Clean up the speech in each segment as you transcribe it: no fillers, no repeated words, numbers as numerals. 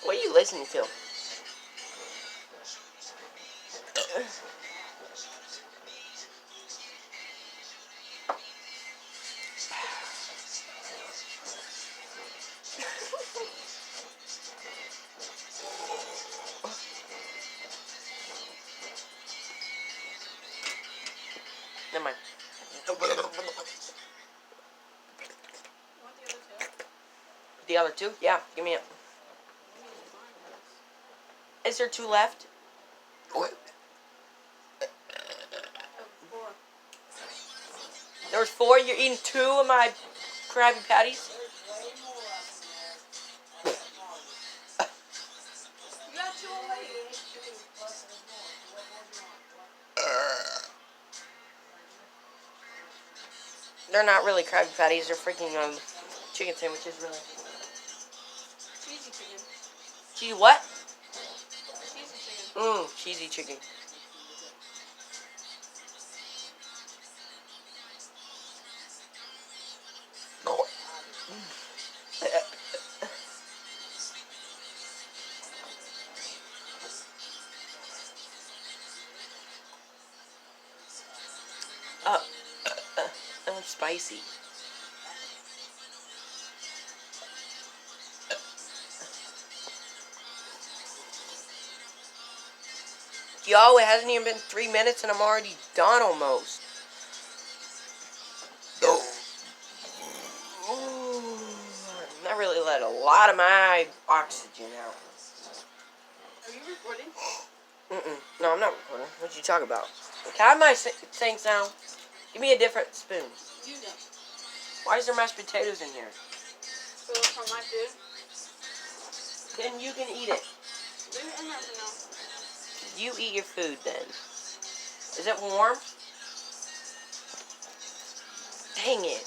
What are you listening to? Never mind. The other two? Yeah, give me it. Is there two left? What? There was four. You're eating two of my Krabby Patties? You got two already. They're not really Krabby Patties. They're freaking chicken sandwiches, really. Cheesy chicken. Cheesy what? Cheesy chicken. Cheesy chicken. No. It's spicy. Yo, it hasn't even been 3 minutes and I'm already done almost. No. Ooh, that really let a lot of my oxygen out. Are you recording? No, I'm not recording. What you talking about? Can I have my things now? Give me a different spoon. Use them. Why is there mashed potatoes in here? So from my food. Then you can eat it. Leave it in there for now. You eat your food then. Is it warm? Dang it.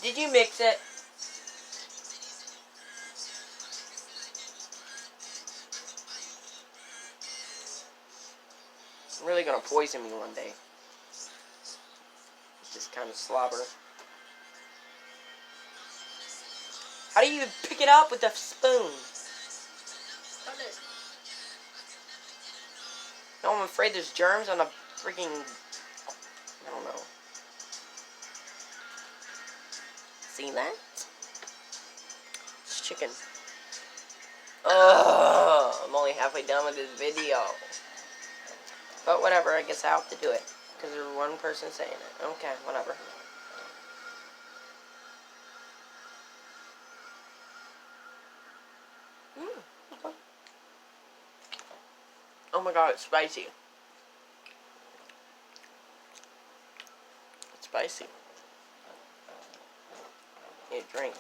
Did you mix it? I'm really gonna poison me one day. This kind of slobber. How do you even pick it up with a spoon? Cut it. No, I'm afraid there's germs on a freaking... I don't know. See that? It's chicken. Ugh, I'm only halfway done with this video. But whatever, I guess I have to do it. Because there's one person saying it. Okay, whatever. Okay. Oh my god, it's spicy. It's spicy. Need a drink.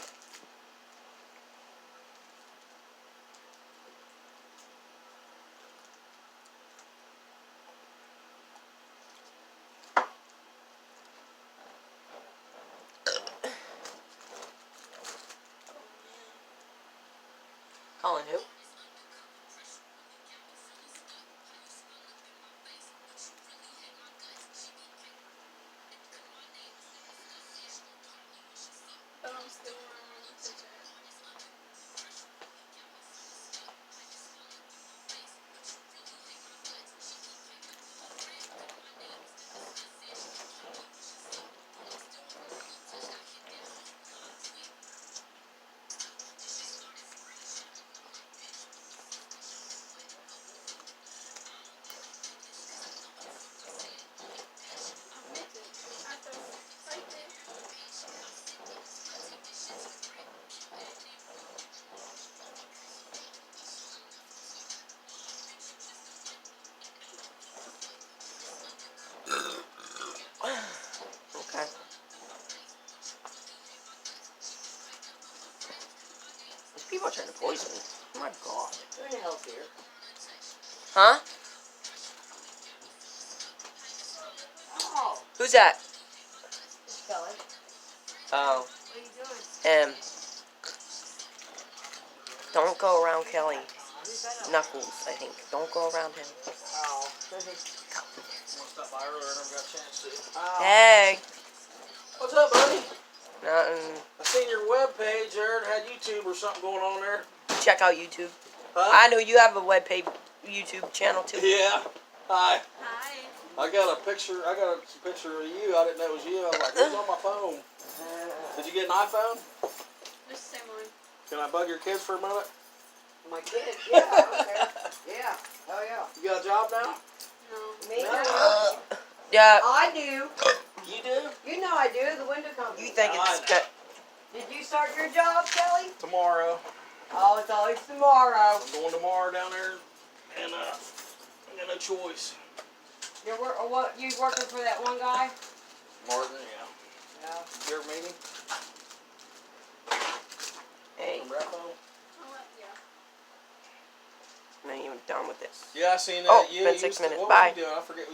Calling who? But I'm still around the kitchen. Okay. These people are trying to poison me. Oh my god. Who the hell's here? Huh? Oh, Who's that? this fella. Oh. What are you doing? Don't go around Kelly. Who's that? Knuckles, I think. Don't go around him. Oh. I'm gonna stop by earlier and never got a chance to. Oh. Hey. What's up, buddy? Nothing. I seen your webpage there. It had YouTube or something going on there. Check out YouTube. Huh? I know you have a webpage YouTube channel too. Yeah. Hi. Hi. I got a picture. I got a picture of you. I didn't know it was you. I was like, who's on my phone? Did you get an iPhone? Just the same one. Can I bug your kids for a minute? My kids, yeah, I don't care. Yeah, hell yeah. You got a job now? No. Me? No. Yeah. I do. You do? You know I do, the window company. You think it's good? Did you start your job, Kelly? Tomorrow. Oh, it's always tomorrow. I'm going tomorrow down there, and I got no choice. You working for that one guy? Martin, yeah. Yeah. You ever meet him? Hey, From Rapo? Oh, yeah. I'm not even done with this. Yeah, I seen that. Oh, you been used 6 to- minutes. what Bye. were you doing? I forget.